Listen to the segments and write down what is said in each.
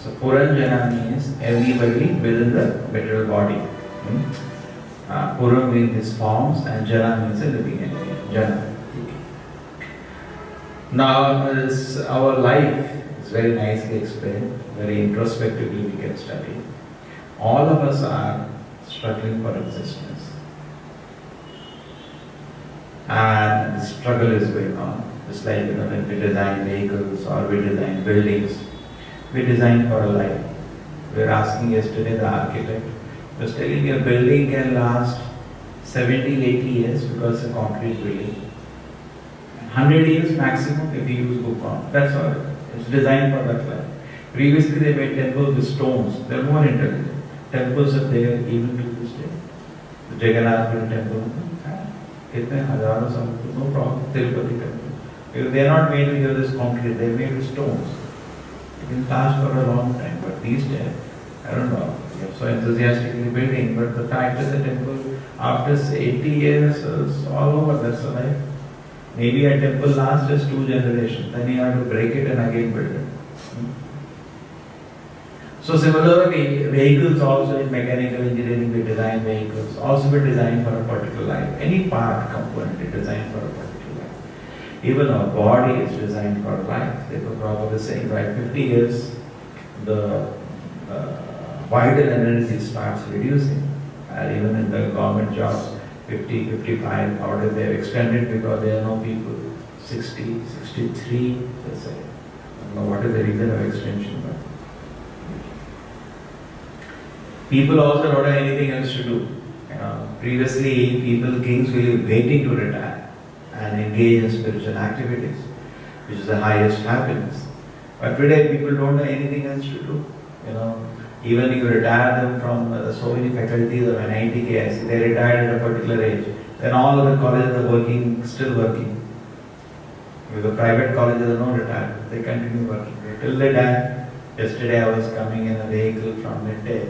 So Purañjana means everybody within the material body. Puram means his forms and Jana means a living entity. Jana. Now our life is very nicely explained, very introspectively we can study. All of us are struggling for existence. And the struggle is going on. Just like when we design vehicles or we design buildings, we design for a life. We were asking yesterday the architect, he was telling me a building can last 70, 80 years because it's a concrete building. 100 years maximum if you use good concrete. That's all. It's designed for that life. Previously they made temples with stones. They're more intelligent. Temples are there even to this day. The Jagannath temple, no problem. Tirupati temple. Because they are not made with this concrete, they are made with stones. It can last for a long time, but these days, I don't know, we are so enthusiastically building, but the fact is the temple, after 80 years, is all over, that's the life. Maybe a temple lasts just 2 generations, then you have to break it and again build it. So similarly, vehicles also in mechanical engineering, we design vehicles, also we design for a particular life. Any part component is designed for a particular life. Even our body is designed for life. They were probably saying, right, 50 years, the vital energy starts reducing. And even in the government jobs, 50, 55, nowadays they have extended because there are no people. 60, 63, they say. I don't know what is the reason of extension, but people also don't have anything else to do. Previously, kings were waiting to retire and engage in spiritual activities, which is the highest happiness. But today, people don't have anything else to do. Even you retire them from so many faculties of NIT, they retired at a particular age. Then all of the colleges are working, still working. With the private colleges are not retired, they continue working till they die. Yesterday, I was coming in a vehicle from midday.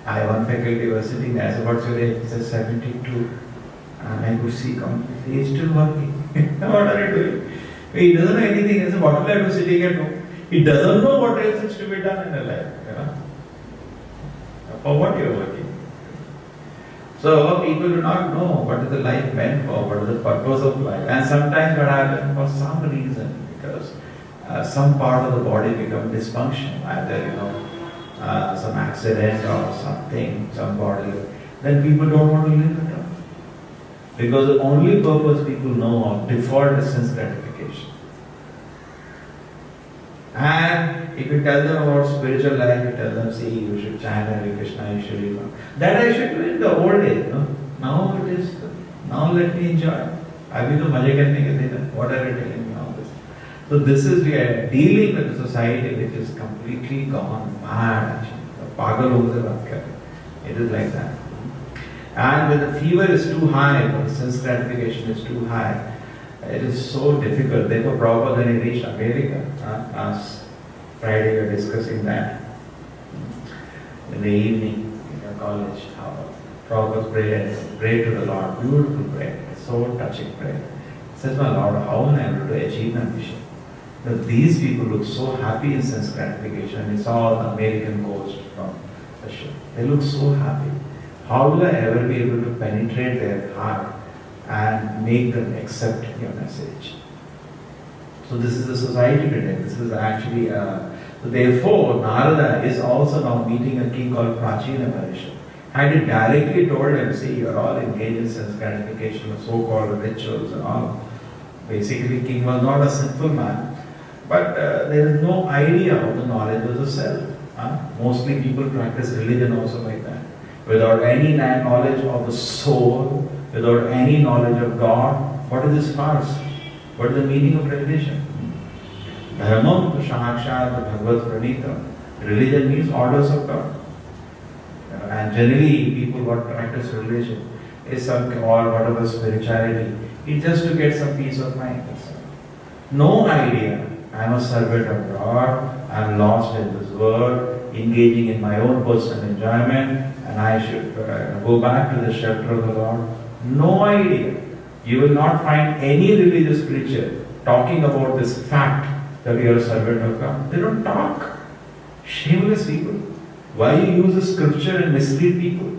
One faculty was sitting there. I said, what's your age? He said, 72. And I could see completely, he's still working. What are you doing? He doesn't know anything. I said, what will I do sitting at home? He doesn't know what else is to be done in a life. For what you are working. So people do not know what is the life meant for, what is the purpose of life. And sometimes what happens for some reason, because some part of the body becomes dysfunctional, either some accident or something, some body, then people don't want to live at all. Because the only purpose people know of default is sense gratification. And if you tell them about spiritual life, you tell them, see, you should chant Hare Krishna, you should, that I should do in the old days. Now it is, now let me enjoy. Abhi to maje karne ke din, what are you telling me all this? So this is, we are dealing with a society which is completely gone mad actually. Pagal ho gaye baat kar. It is like that. And when the fever is too high, when sense gratification is too high, it is so difficult. Therefore, Prabhupada, when he reached America, last Friday we were discussing that in the evening in the college, how Prabhupada prayed to the Lord, beautiful prayer, so touching prayer. He says, my Lord, how am I able to achieve my mission? That these people look so happy in sense gratification. We saw the American coast from the ship. They look so happy. How will I ever be able to penetrate their heart and make them accept your message? So this is the society today. This is actually, so therefore Narada is also now meeting a king called Purañjana. Had he directly told him, see, you're all engaged in sense gratification, of so-called rituals and all. Basically, king was not a sinful man, but there is no idea of the knowledge of the self. Mostly people practice religion also like that. Without any knowledge of the soul, without any knowledge of God, what is this farce? What is the meaning of religion? Dharmam tu sakshat bhagavad pranitam. Religion means orders of God. And generally, people what practice religion is some or whatever spirituality. It's just to get some peace of mind. No idea. I am a servant of God. I am lost in this world, engaging in my own personal enjoyment, and I should go back to the shelter of the Lord. No idea. You will not find any religious preacher talking about this fact that you are a servant of God. They don't talk. Shameless people. Why you use a scripture and mislead people?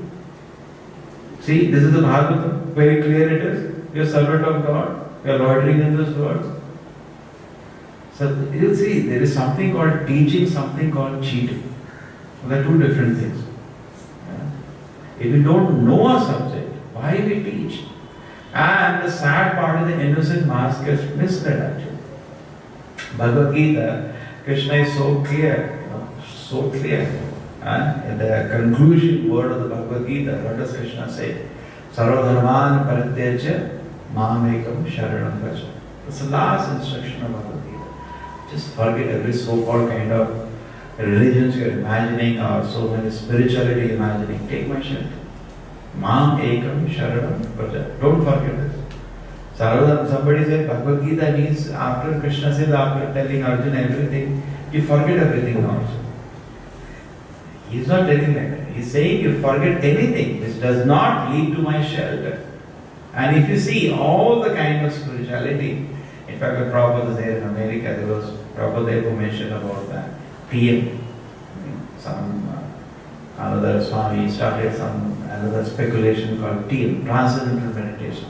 See, this is the Bhagavatam. Very clear it is. You are servant of God. You are loitering in this world. So you'll see, there is something called teaching, something called cheating. They are two different things. If we don't know a subject, why we teach? And the sad part is the innocent mass gets misled actually. Bhagavad Gita, Krishna is so clear, so clear. And in the conclusion word of the Bhagavad Gita, what does Krishna say? Sarvadharman parityaja mamekam sharanam vraja. That's the last instruction of Bhagavad Gita. Just forget every so-called kind of religions you're imagining or so many spirituality imagining. Take my shelter. Mam ekam sharanam vraja. Don't forget this. Sarvadharman, somebody said Bhagavad Gita means after Krishna says, after telling Arjuna everything, you forget everything now. He's not telling like that. He's saying you forget anything which does not lead to my shelter. And if you see all the kind of spirituality, in fact, when Prabhupada was there in America, there was Prabhupada therefore mentioned about that TM. Another Swami started another speculation called TM, Transcendental Meditation.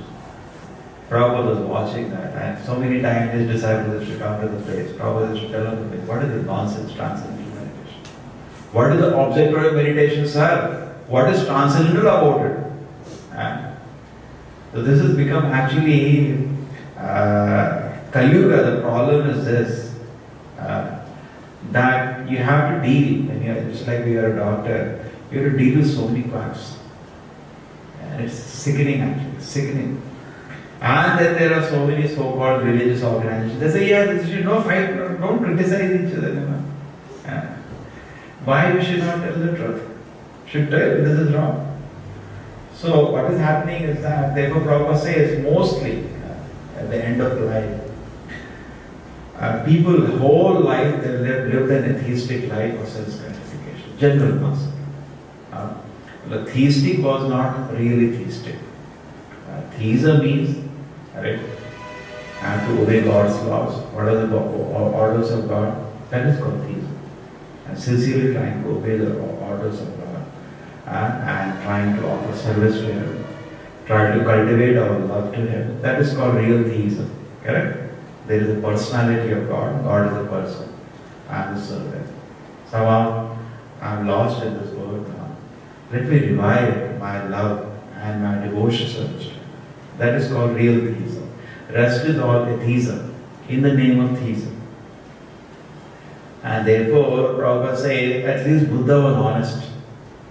Prabhupada was watching that, and so many times his disciples used to come to the place. Prabhupada used to tell them, what is this nonsense, transcendental meditation? What is the object of meditation, sir? What is transcendental about it? So this has become actually Kaliyuga. The problem is this, that you have to deal, when you're, just like we are a doctor, you have to deal with so many quacks. And it's sickening actually, sickening. And then there are so many so-called religious organizations. They say, yeah, this should no fight, don't criticize each other. Why we should not tell the truth? Should tell this is wrong. So what is happening is that, therefore Prabhupada says, mostly at the end of life, people whole life they lived an atheistic life of self-gratification. General mass. The theistic was not really theistic. Theism means, right, and to obey God's laws. What are the orders of God? That is called theism. And sincerely trying to obey the orders of God and trying to offer service to Him, try to cultivate our love to Him. That is called real theism. Correct? There is a personality of God. God is a person. I am the servant. Somehow I am lost in this world now. Let me revive my love and my devotion service to Him. That is called real theism. Rest is all atheism in the name of theism. And therefore, Prabhupada says, at least Buddha was honest.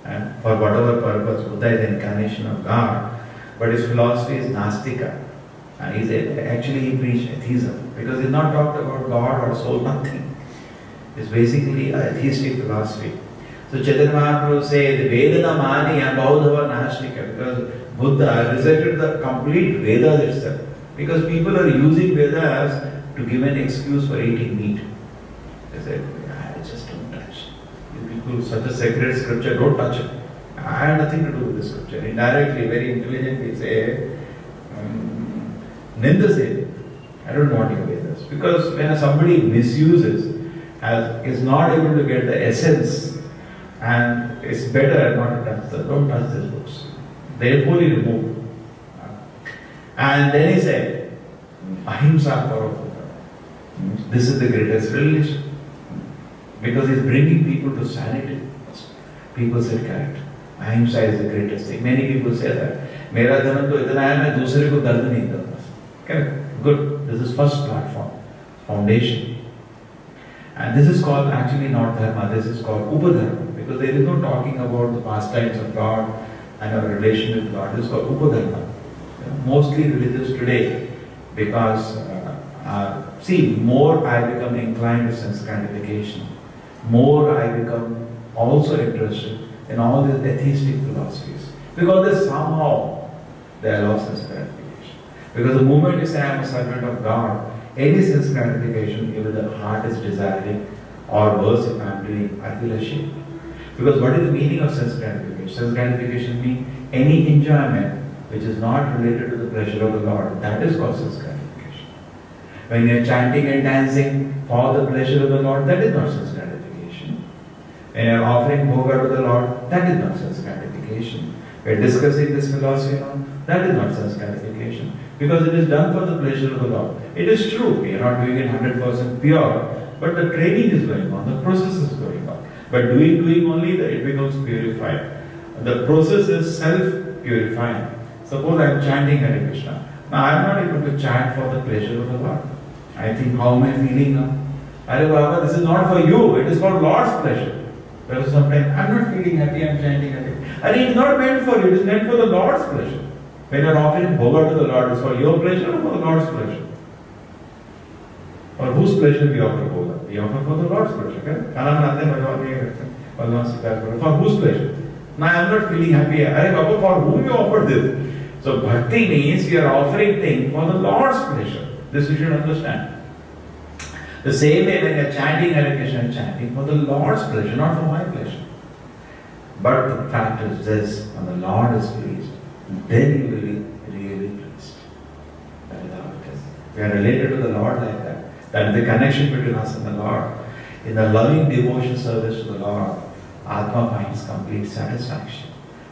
And for whatever purpose, Buddha is the incarnation of God. But his philosophy is Nastika. And he preached atheism. Because he's not talked about God or soul, nothing. It's basically a atheistic philosophy. So Chaitanya Mahaprabhu says, Vedana Mani and Baudhava Nastika. Because Buddha rejected the complete Vedas itself. Because people are using Vedas to give an excuse for eating meat. They said, I just don't touch. You people, such a sacred scripture, don't touch it. I have nothing to do with the scripture. Indirectly, very intelligently say, Ninda say, I don't want your Vedas. Because when somebody misuses, is not able to get the essence, and it's better not to touch don't touch these books. Therefore he removed. And then he said, Ahimsa Karo. This is the greatest religion. Because he's bringing people to sanity. People said, correct. Ahimsa is the greatest thing. Many people say that. Mera dhanam to itna hai, main dusre ko dard nahi deta. Correct. Good. This is first platform. Foundation. And this is called actually not dharma. This is called upadharma. Because there is no talking about the pastimes of God and our relation with God. This is called upadharma. Mostly religious today, because more I become inclined to sense gratification, more I become also interested in all these atheistic philosophies, because somehow they are lost sense gratification. Because the moment you say I am a servant of God, any sense gratification, even the heart is desiring, or worse, if I am doing, I feel ashamed. Because what is the meaning of sense gratification? Sense gratification means any enjoyment which is not related to the pleasure of the Lord. That is called sense gratification. When you are chanting and dancing for the pleasure of the Lord, that is not sense gratification. When you are offering bhoga to the Lord, that is not sense gratification. We are discussing this philosophy now, that is not sense gratification. Because it is done for the pleasure of the Lord. It is true, we are not doing it 100% pure, but the training is going on, the process is going on. But doing only that it becomes purified. The process is self-purifying. Suppose I am chanting Hare Krishna. Now I am not able to chant for the pleasure of the Lord. I think, how am I feeling now? Hare Baba, this is not for you, it is for Lord's pleasure. Because sometimes I am not feeling happy, I am chanting Hare. And it is not meant for you, it is meant for the Lord's pleasure. When you are offering bhoga to the Lord, it is for your pleasure or for the Lord's pleasure? For whose pleasure we offer bhoga? We offer for the Lord's pleasure. For whose pleasure? Now I am not feeling happy. Hare Baba, for whom you offer this? So bhakti means we are offering things for the Lord's pleasure. This we should understand. The same way when you are chanting Hare Krishna, chanting for the Lord's pleasure, not for my pleasure. But the fact is this, when the Lord is pleased, then you will be really pleased. That is how it is. We are related to the Lord like that. That is the connection between us and the Lord. In the loving devotion service to the Lord, Atma finds complete satisfaction.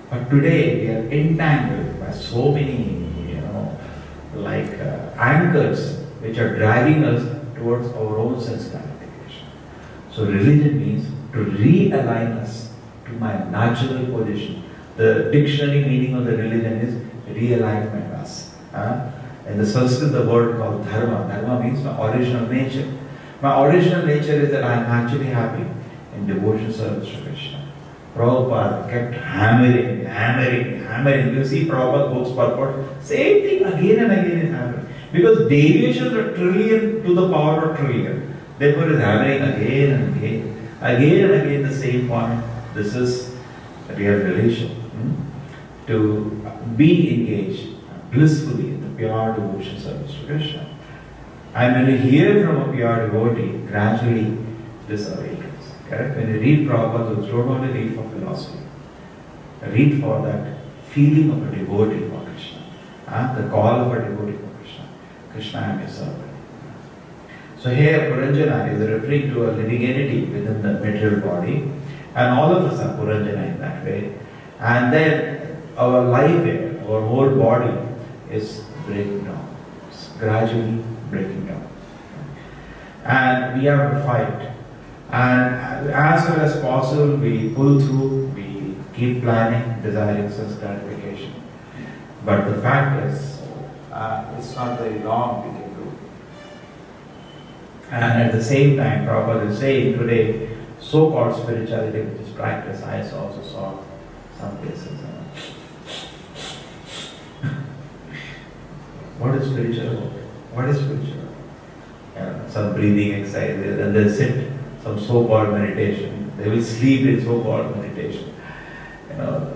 But today we are entangled by so many, anchors which are driving us towards our own sense gratification. So religion means to realign us to my natural position. The dictionary meaning of the religion is realignment us. In the Sanskrit, the word called dharma. Dharma means my original nature. My original nature is that I am actually happy in devotion service to Krishna. Prabhupada kept hammering. You see Prabhupada books purport, same thing again and again is happening. Because deviations are trillion to the power of trillion. Therefore it is hammering again and again. Again and again the same point. This is a real relation. To be engaged blissfully in the pure devotion service to Krishna. And when you hear from a pure devotee, gradually this awakens. Correct? When you read Prabhupada, you don't only read for philosophy. Read for that feeling of a devotee for Krishna. The call of a devotee for Krishna. Krishna, I am your servant. So here Purañjana is referring to a living entity within the material body. And all of us are Purañjana in that way. And then our life here, our whole body is breaking down. It's gradually breaking down. And we have to fight. And as well as possible, we pull through, we keep planning, desiring such gratification. But the fact is, it's not very long we can do. And at the same time, Prabhupada is saying today, so-called spirituality which is practice, I also saw some places. What is spiritual? What is spiritual? Some breathing exercises, and they sit. Some so-called meditation. They will sleep in so-called meditation.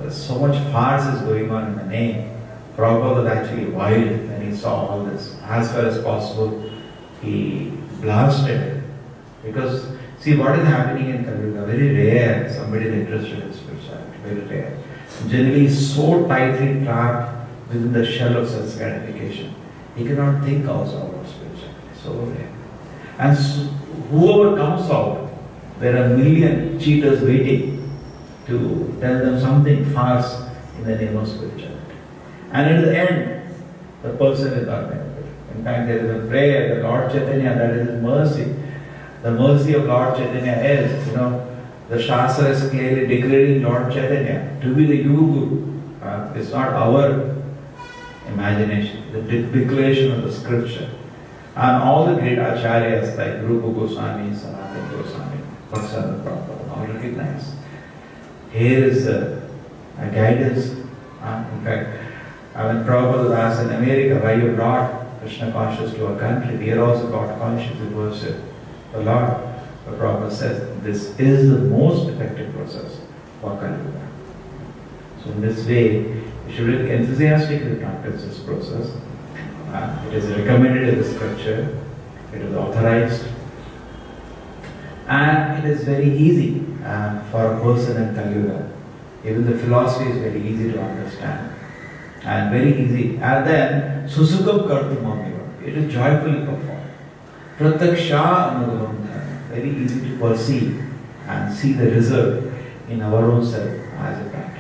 So much farce is going on in the name. Prabhupada was actually wild when he saw all this. As far as possible, he blasted it. Because, see what is happening in Kali, very rare somebody is interested in spirituality, very rare. Generally so tightly trapped within the shell of self-gratification. He cannot think also about spirituality, so rare. And whoever comes out, there are a million cheaters waiting to tell them something farce in the name of spirituality. And in the end, the person is not benefited. In fact, there is a prayer, the Lord Chaitanya, that is His mercy. The mercy of Lord Chaitanya is, the Shastra is clearly declaring Lord Chaitanya to be the Guru. It's not our imagination, the declaration of the scripture. And all the great acharyas like Rupa Goswami, Sanatana Goswami, Bhaktivinoda Prabhupada, all recognize. Here is a guidance. In fact, when Prabhupada was asked in America why you brought Krishna consciousness to our country, we are also God conscious, we worship the Lord. But Prabhupada says this is the most effective process for Kali Yuga. So in this way, we should enthusiastically practice this process. It is recommended in the scripture, it is authorized, and it is very easy for a person in Kali Yuga. Even the philosophy is very easy to understand and very easy. And then, Susukam Kartumamiva, it is joyfully performed. Prataksha Anubhavam, very easy to perceive. and see the result in our own self as a practice.